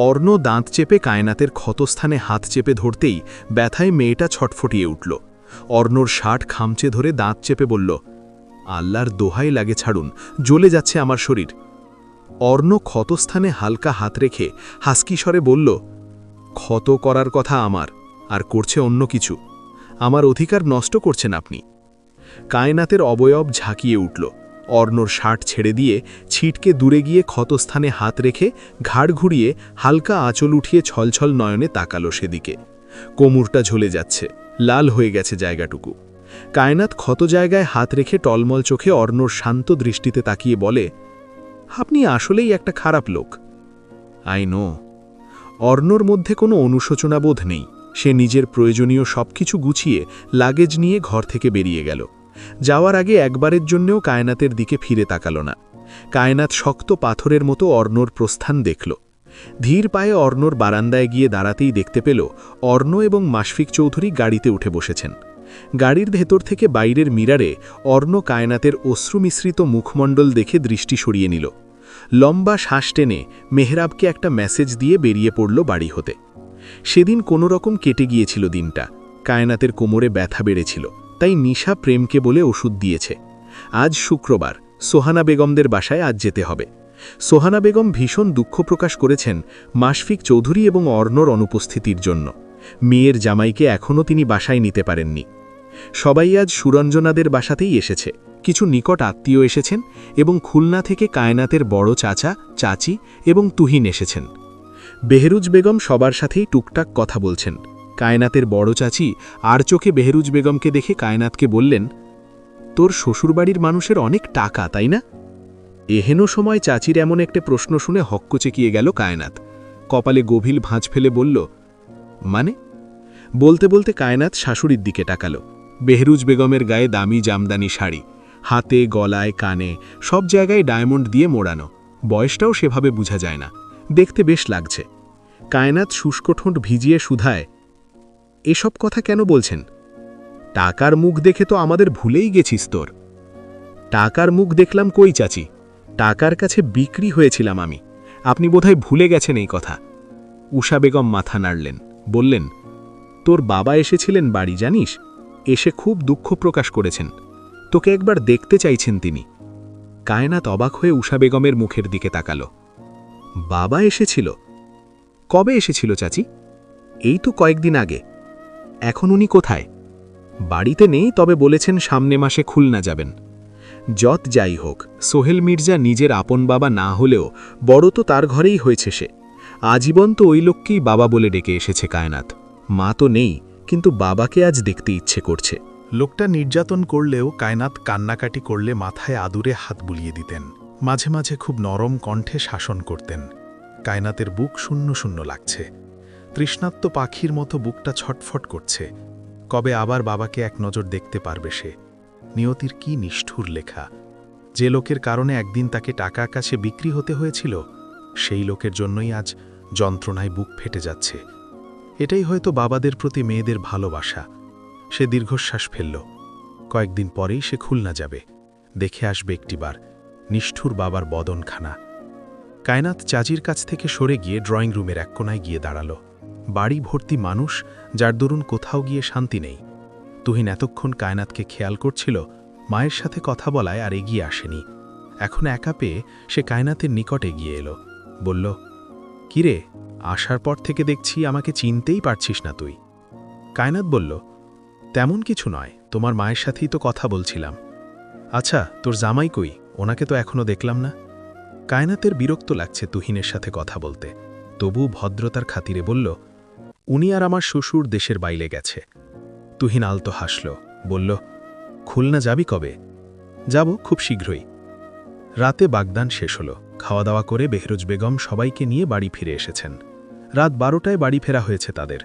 অর্ণ দাঁত চেপে কায়নাতের ক্ষতস্থানে হাত চেপে ধরতেই ব্যথায় মেয়েটা ছটফটিয়ে উঠল। অর্ণর শার্ট খামচে ধরে দাঁত চেপে বলল, আল্লাহর দোহাই লাগে ছাড়ুন, জ্বলে যাচ্ছে আমার শরীর। অর্ণ ক্ষতস্থানে হালকা হাত রেখে হাসকি স্বরে বলল, ক্ষত করার কথা আমার, আর করছে অন্য কিছু। আমার অধিকার নষ্ট করছেন আপনি। কায়নাতের অবয়ব ঝাঁকিয়ে উঠল। অর্ণর শার্ট ছেড়ে দিয়ে ছিটকে দূরে গিয়ে ক্ষতস্থানে হাত রেখে ঘাড় ঘুরিয়ে হালকা আঁচল উঠিয়ে ছলছল নয়নে তাকালো সেদিকে। কোমরটা ঝলে যাচ্ছে, লাল হয়ে গেছে জায়গাটুকু। কায়নাত ক্ষত জায়গায় হাত রেখে টলমল চোখে অর্ণর শান্ত দৃষ্টিতে তাকিয়ে বলে, আপনি আসলেই একটা খারাপ লোক। I know. অর্ণর মধ্যে কোনো অনুশোচনাবোধ নেই। সে নিজের প্রয়োজনীয় সবকিছু গুছিয়ে লাগেজ নিয়ে ঘর থেকে বেরিয়ে গেল। যাওয়ার আগে একবারের জন্যও কায়নাতের দিকে ফিরে তাকাল না। কায়নাত শক্ত পাথরের মতো অর্ণর প্রস্থান দেখল। ধীর পায়ে অর্ণর বারান্দায় গিয়ে দাঁড়াতেই দেখতে পেল অর্ণ এবং মাশফিক চৌধুরী গাড়িতে উঠে বসেছেন। গাড়ির ভেতর থেকে বাইরের মিরারে অর্ণ কায়নাতের অশ্রুমিশ্রিত মুখমণ্ডল দেখে দৃষ্টি সরিয়ে নিল। লম্বা শ্বাস টেনে মেহরাবকে একটা মেসেজ দিয়ে বেরিয়ে পড়ল বাড়ি হতে। সেদিন কোনো রকম কেটে গিয়েছিল দিনটা। কায়নাতের কোমরে ব্যথা বেড়েছিল, তাই নিশা প্রেমকে বলে ওষুধ দিয়েছে। আজ শুক্রবার, সোহানা বেগমদের বাসায় আজ যেতে হবে। সোহানা বেগম ভীষণ দুঃখ প্রকাশ করেছেন মাশফিক চৌধুরী এবং অর্ণর অনুপস্থিতির জন্য। মেয়ের জামাইকে এখনও তিনি বাসায় নিতে পারেননি। সবাই আজ সুরঞ্জনাদের বাসাতেই এসেছে। কিছু নিকট আত্মীয় এসেছেন এবং খুলনা থেকে কায়নাতের বড় চাচা, চাচি এবং তুহিন এসেছেন। বেহরুজ বেগম সবার সাথেই টুকটাক কথা বলছেন। কায়নাতের বড় চাচি আর চোখে বেহরুজ বেগমকে দেখে কায়নাতকে বললেন, তোর শ্বশুরবাড়ির মানুষের অনেক টাকা, তাই না? এহেন সময় চাচির এমন একটা প্রশ্ন শুনে হক্কচেকিয়ে গেল কায়নাত। কপালে গভীর ভাঁজ ফেলে বলল, মানে? বলতে বলতে কায়নাত শাশুড়ির দিকে তাকাল। বেহরুজ বেগমের গায়ে দামি জামদানি শাড়ি, হাতে, গলায়, কানে সব জায়গায় ডায়মন্ড দিয়ে মোড়ানো। বয়সটাও সেভাবে বোঝা যায় না, দেখতে বেশ লাগছে। কায়নাত শুষ্ক ঠোঁট ভিজিয়ে শুধায়, এসব কথা কেন বলছেন? টাকার মুখ দেখে তো আমাদের ভুলেই গেছিস তোর। টাকার মুখ দেখলাম কই চাচি? টাকার কাছে বিক্রি হয়েছিলাম আমি। আপনি বোধহয় ভুলে গেছেন এই কথা। উষা বেগম মাথা নাড়লেন, বললেন, তোর বাবা এসেছিলেন বাড়ি জানিস? এসে খুব দুঃখ প্রকাশ করেছেন। তোকে একবার দেখতে চাইছেন তিনি। কায়নাত অবাক হয়ে উষা বেগমের মুখের দিকে তাকাল। বাবা এসেছিল? কবে এসেছিল চাচি? এই তো কয়েকদিন আগে। এখন উনি কোথায়? বাড়িতে নেই, তবে বলেছেন সামনে মাসে খুলনা যাবেন। যত যাই হোক, সোহেল মির্জা নিজের আপন বাবা না হলেও বড় তো তার ঘরেই হয়েছে সে। আজীবন তো ওই লোককেই বাবা বলে ডেকে এসেছে কায়নাত। মা তো নেই, কিন্তু বাবাকে আজ দেখতে ইচ্ছে করছে। লোকটা নির্যাতন করলেও কায়নাত কান্নাকাটি করলে মাথায় আদুরে হাত বুলিয়ে দিতেন। মাঝে মাঝে খুব নরম কণ্ঠে শাসন করতেন। কায়নাতের বুক শূন্য শূন্য লাগছে। তৃষ্ণাত্ম পাখির মতো বুকটা ছটফট করছে। কবে আবার বাবাকে এক নজর দেখতে পারবে সে? নিয়তির কি নিষ্ঠুর লেখা! যে লোকের কারণে একদিন তাকে টাকা আকাশে বিক্রি হতে হয়েছিল, সেই লোকের জন্যই আজ যন্ত্রণায় বুক ফেটে যাচ্ছে। এটাই হয়তো বাবাদের প্রতি মেয়েদের ভালোবাসা। সে দীর্ঘশ্বাস ফেলল। কয়েকদিন পরেই সে খুলনা যাবে, দেখে আসবে একটিবার নিষ্ঠুর বাবার বদনখানা। কায়নাত চাচির কাছ থেকে সরে গিয়ে ড্রয়িং রুমের এক কোনায় গিয়ে দাঁড়াল। বাড়ি ভর্তি মানুষ, যার দরুন কোথাও গিয়ে শান্তি নেই। তুহিন এতক্ষণ কায়নাতকে খেয়াল করছিল, মায়ের সাথে কথা বলায় আর এগিয়ে আসেনি। এখন একা পেয়ে সে কায়নাতের নিকট এগিয়ে এলো, বলল, কিরে, আসার পর থেকে দেখছি আমাকে চিনতেই পারছিস না তুই। কায়নাত বলল, তেমন কিছু নয়, তোমার মায়ের সাথেই তো কথা বলছিলাম। আচ্ছা, তোর জামাই কই? ওনাকে তো এখনো দেখলাম না। কায়নাতের বিরক্ত লাগছে তুহিনের সাথে কথা বলতে, তবু ভদ্রতার খাতিরে বলল, উনি আর আমার শ্বশুর দেশের বাইরে গেছে। তুহিন আলতো হাসল, বলল, খুলনা যাবি কবে? যাব খুব শীঘ্রই। রাতে বাগদান শেষ হলো। খাওয়া দাওয়া করে বেহরোজ বেগম সবাইকে নিয়ে বাড়ি ফিরে এসেছেন। রাত 12টায় বাড়ি ফেরা হয়েছে তাদের।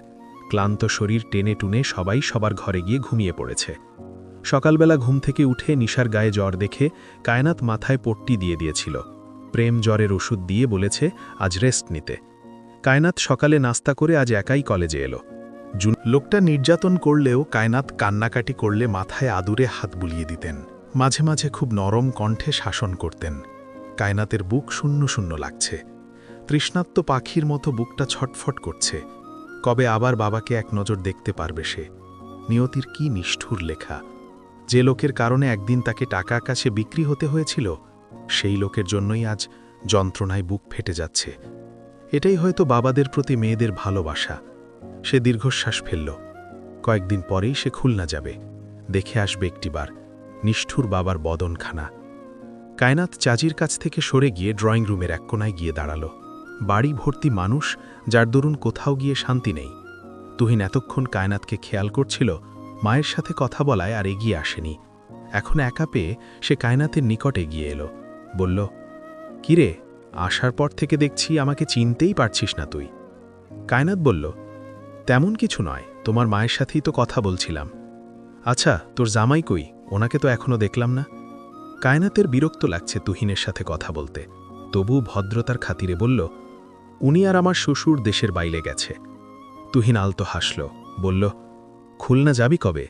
ক্লান্ত শরীর টেনে টুনে সবাই সবার ঘরে গিয়ে ঘুমিয়ে পড়েছে। সকালবেলা ঘুম থেকে উঠে নিশার গায়ে জ্বর দেখে কায়নাত মাথায় পট্টি দিয়ে দিয়েছিল। প্রেম জ্বরের ওষুধ দিয়ে বলেছে আজ রেস্ট নিতে। কায়নাত সকালে নাস্তা করে আজ একাই কলেজে এলো। লোকটা নির্যাতন করলেও কায়নাত কান্নাকাটি করলে মাথায় আদুরে হাত বুলিয়ে দিতেন। মাঝে মাঝে খুব নরম কণ্ঠে শাসন করতেন। কায়নাতের বুক শূন্য শূন্য লাগছে। তৃষ্ণাত্ম পাখির মতো বুকটা ছটফট করছে। কবে আবার বাবাকে এক নজর দেখতে পারবে সে? নিয়তির কি নিষ্ঠুর লেখা! যে লোকের কারণে একদিন তাকে টাকা আকাশে বিক্রি হতে হয়েছিল, সেই লোকের জন্যই আজ যন্ত্রণায় বুক ফেটে যাচ্ছে। এটাই হয়তো বাবাদের প্রতি মেয়েদের ভালোবাসা। সে দীর্ঘশ্বাস ফেলল। কয়েকদিন পরেই সে খুলনা যাবে, দেখে আসবে একটিবার নিষ্ঠুর বাবার বদনখানা। কায়নাত চাচির কাছ থেকে সরে গিয়ে ড্রয়িং রুমের এক কোনায় গিয়ে দাঁড়াল। বাড়ি ভর্তি মানুষ, যার দরুন কোথাও গিয়ে শান্তি নেই। তুহিন এতক্ষণ কায়নাতকে খেয়াল করছিল, মায়ের সাথে কথা বলায় আর এগিয়ে আসেনি। এখন একা পেয়ে সে কায়নাতের নিকট এগিয়ে এলো, বলল, কিরে, আসার পর থেকে দেখছি আমাকে চিনতেই পারছিস না তুই। কায়নাত বলল, তেমন কিছু নয়, তোমার মায়ের সাথেই তো কথা বলছিলাম। আচ্ছা, তোর জামাই কই? ওনাকে তো এখনো দেখলাম না। কায়নাতের বিরক্ত লাগছে তুহিনের সাথে কথা বলতে, তবু ভদ্রতার খাতিরে বলল, উনি আর আমার শ্বশুর দেশের বাইরে গেছে। তুহিন আলতো হাসল, বলল, খুলনা যাবি কবে?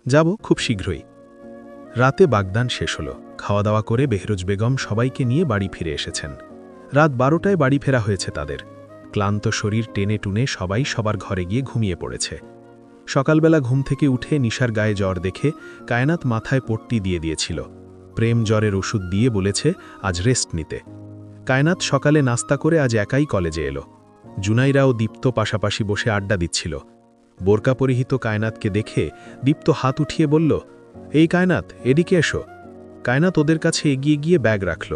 যাব খুব শীঘ্রই। রাতে বাগদান শেষ হলো। খাওয়া দাওয়া করে বেহরোজ বেগম সবাইকে নিয়ে বাড়ি ফিরে এসেছেন। রাত 12টায় বাড়ি ফেরা হয়েছে তাদের। ক্লান্ত শরীর টেনে টুনে সবাই সবার ঘরে গিয়ে ঘুমিয়ে পড়েছে। সকালবেলা ঘুম থেকে উঠে নিশার গায়ে জ্বর দেখে কায়নাত মাথায় পট্টি দিয়ে দিয়েছিল। প্রেম জ্বরের ওষুধ দিয়ে বলেছে আজ রেস্ট নিতে। কায়নাত সকালে নাস্তা করে আজ একাই কলেজে এলো। জুনাইরা ও দীপ্ত পাশাপাশি বসে আড্ডা দিচ্ছিল। বোরকা পরিহিত কায়নাতকে দেখে দীপ্ত হাত উঠিয়ে বলল, এই কায়নাত, এদিকে এসো। কায়নাত ওদের কাছে এগিয়ে গিয়ে ব্যাগ রাখল,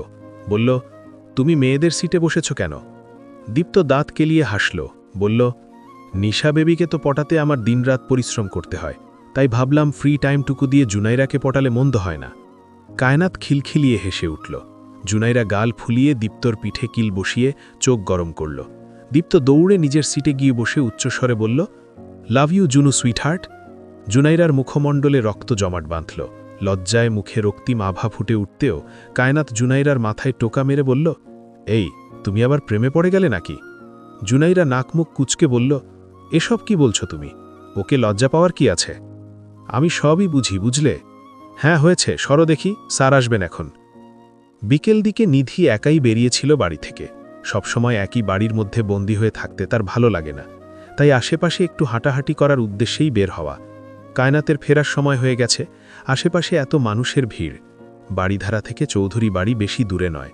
বলল, তুমি মেয়েদের সিটে বসেছ কেন? দীপ্ত দাঁত কেলিয়ে হাসল, বলল, নিশা বেবিকে তো পটাতে আমার দিনরাত পরিশ্রম করতে হয়, তাই ভাবলাম ফ্রি টাইমটুকু দিয়ে জুনাইরাকে পটালে মন্দ হয় না। কায়নাত খিলখিলিয়ে হেসে উঠল। জুনাইরা গাল ফুলিয়ে দীপ্তর পিঠে কিল বসিয়ে চোখ গরম করল। দীপ্ত দৌড়ে নিজের সিটে গিয়ে বসে উচ্চস্বরে বলল, লাভ ইউ জুনু সুইটহার্ট। জুনাইরার মুখমণ্ডলে রক্ত জমাট বাঁধল। লজ্জায় মুখে রক্তিম আভা ফুটে উঠতেও কায়নাত জুনাইরার মাথায় টোকা মেরে বলল, এই, তুমি আবার প্রেমে পড়ে গেলে নাকি? জুনাইরা নাকমুখ কুচকে বলল, এসব কি বলছো তুমি? ওকে লজ্জা পাওয়ার কি আছে? আমি সবই বুঝি, বুঝলে? হ্যাঁ হয়েছে, সরো দেখি, স্যার আসবেন এখন। বিকেল দিকে নিধি একাই বেরিয়েছিল বাড়ি থেকে। সবসময় একই বাড়ির মধ্যে বন্দী হয়ে থাকতে তার ভালো লাগে না, তাই আশেপাশে একটু হাঁটাহাঁটি করার উদ্দেশ্যেই বের হওয়া। কায়নাতের ফেরার সময় হয়ে গেছে। আশেপাশে এত মানুষের ভিড়। বাড়িধারা থেকে চৌধুরী বাড়ি বেশি দূরে নয়।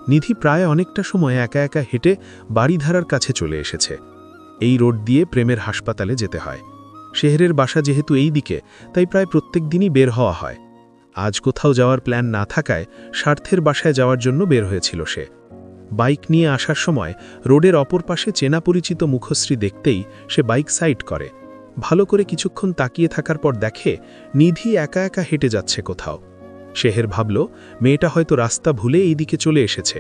নিধি প্রায় অনেকটা সময় একা একা হেঁটে বাড়িধারার কাছে চলে এসেছে। এই রোড দিয়ে প্রেমের হাসপাতালে যেতে হয়। শেহরের বাসা যেহেতু এই দিকে, তাই প্রায় প্রত্যেক দিনই বের হওয়া হয়। আজ কোথাও যাওয়ার প্ল্যান না থাকায় স্বার্থের বাসায় যাওয়ার জন্য বের হয়েছিল সে। বাইক নিয়ে আসার সময় রোডের অপর পাশে চেনা পরিচিত মুখশ্রী দেখতেই সে বাইক সাইড করে। ভালো করে কিছুক্ষণ তাকিয়ে থাকার পর দেখে নিধি একা একা হেঁটে যাচ্ছে কোথাও। শেহের ভাবল মেয়েটা হয়তো রাস্তা ভুলে এই দিকে চলে এসেছে।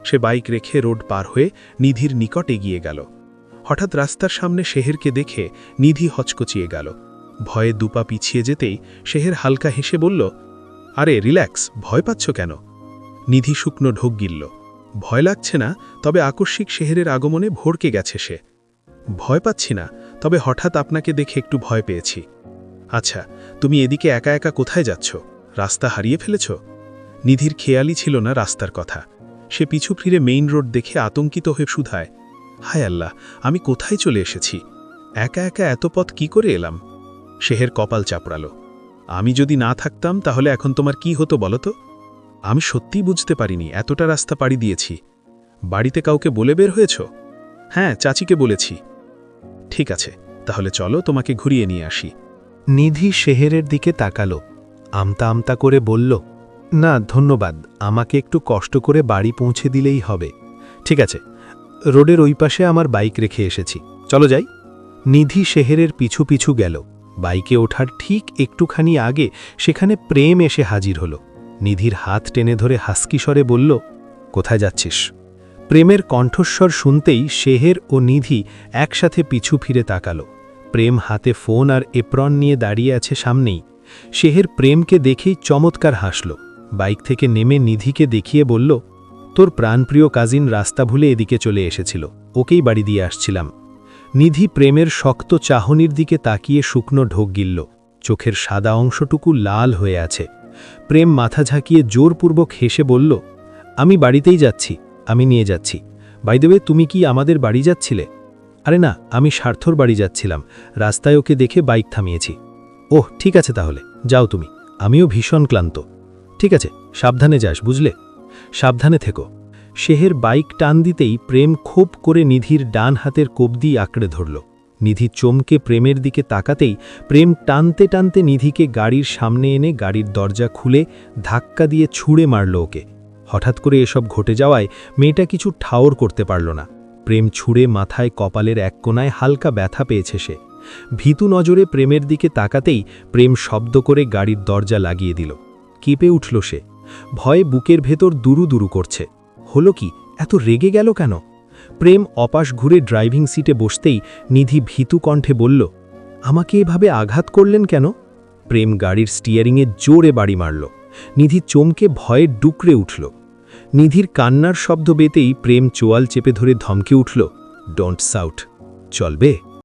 সে বাইক রেখে রোড পার হয়ে নিধির নিকট এগিয়ে গেল। হঠাৎ রাস্তার সামনে শেহেরকে দেখে নিধি হচকচিয়ে গেল। ভয়ে দুপা পিছিয়ে যেতেই শেহের হালকা হেসে বলল, আরে রিল্যাক্স, ভয় পাচ্ছ কেন? নিধি শুকনো ঢোক গিলল। ভয় লাগছে না, তবে আকস্মিক শেহেরের আগমনে ভড়কে গেছে সে। ভয় পাচ্ছি না, তবে হঠাৎ আপনাকে দেখে একটু ভয় পেয়েছি। আচ্ছা, তুমি এদিকে একা একা কোথায় যাচ্ছ? রাস্তা হারিয়ে ফেলেছ? নিধির খেয়ালই ছিল না রাস্তার কথা। সে পিছু ফিরে মেইন রোড দেখে আতঙ্কিত হয়ে শুধায়, হায় আল্লাহ, আমি কোথায় চলে এসেছি? একা একা এত পথ কি করে এলাম? শেহের কপাল চাপড়াল। আমি যদি না থাকতাম তাহলে এখন তোমার কি হতো বলো তো? আমি সত্যিই বুঝতে পারিনি এতটা রাস্তা পাড়ি দিয়েছি। বাড়িতে কাউকে বলে বের হয়েছ? হ্যাঁ, চাচিকে বলেছি। ঠিক আছে, তাহলে চলো তোমাকে ঘুরিয়ে নিয়ে আসি। নিধি শেহেরের দিকে তাকালো, আমতা আমতা করে বলল, না ধন্যবাদ, আমাকে একটু কষ্ট করে বাড়ি পৌঁছে দিলেই হবে। ঠিক আছে, রোডের ওই পাশে আমার বাইক রেখে এসেছি, চলো যাই। নিধি শেহেরের পিছু পিছু গেল। বাইকে ওঠার ঠিক একটুখানি আগে সেখানে প্রেম এসে হাজির হলো। নিধির হাত টেনে ধরে হাসকি স্বরে বলল, কোথায় যাচ্ছিস? প্রেমের কণ্ঠস্বর শুনতেই শেহের ও নিধি একসাথে পিছু ফিরে তাকালো। প্রেম হাতে ফোন আর এপ্রন নিয়ে দাঁড়িয়ে আছে সামনেই। শেহের প্রেমকে দেখেই চমৎকার হাসল। বাইক থেকে নেমে নিধিকে দেখিয়ে বলল, তোর প্রাণপ্রিয় কাজিন রাস্তা ভুলে এদিকে চলে এসেছিল, ওকেই বাড়ি দিয়ে আসছিলাম। নিধি প্রেমের শক্ত চাহনির দিকে তাকিয়ে শুকনো ঢোক গিলল। চোখের সাদা অংশটুকু লাল হয়ে আছে। প্রেম মাথা ঝাঁকিয়ে জোরপূর্বক হেসে বলল, আমি বাড়িতেই যাচ্ছি, আমি নিয়ে যাচ্ছি। বাই দ্য ওয়ে, তুমি কি আমাদের বাড়ি যাচ্ছিলে? আরে না, আমি স্বার্থর বাড়ি যাচ্ছিলাম, রাস্তায় ওকে দেখে বাইক থামিয়েছি। ওহ ঠিক আছে, তাহলে যাও তুমি, আমিও ভীষণ ক্লান্ত। ঠিক আছে, সাবধানে যাস, বুঝলে? সাবধানে থেকো। শেহের বাইক টান দিতেই প্রেম খুব করে নিধির ডান হাতের কবদি আঁকড়ে ধরল। নিধি চমকে প্রেমের দিকে তাকাতেই প্রেম টানতে টানতে নিধিকে গাড়ির সামনে এনে গাড়ির দরজা খুলে ধাক্কা দিয়ে ছুঁড়ে মারল ওকে। হঠাৎ করে এসব ঘটে যাওয়ায় মেয়েটা কিছু ঠাওর করতে পারল না। প্রেম ছুঁড়ে মাথায় কপালের এক কোণায় হালকা ব্যথা পেয়েছে সে। ভীতু নজরে প্রেমের দিকে তাকাতেই প্রেম শব্দ করে গাড়ির দরজা লাগিয়ে দিল। কেঁপে উঠল সে, ভয়ে বুকের ভেতর দুরু দুরু করছে। হলো কি, এত রেগে গেল কেন? প্রেম অপাশ ঘুরে ড্রাইভিং সিটে বসতেই নিধি ভীতু কণ্ঠে বলল, আমাকে এভাবে আঘাত করলেন কেন? প্রেম গাড়ির স্টিয়ারিংয়ে জোরে বাড়ি মারল। নিধি চমকে ভয়ে ডুকরে উঠল। নিধির কান্নার শব্দ পেতেই প্রেম চোয়াল চেপে ধরে ধমকে উঠল, ডোন্ট সাউট, চলবে?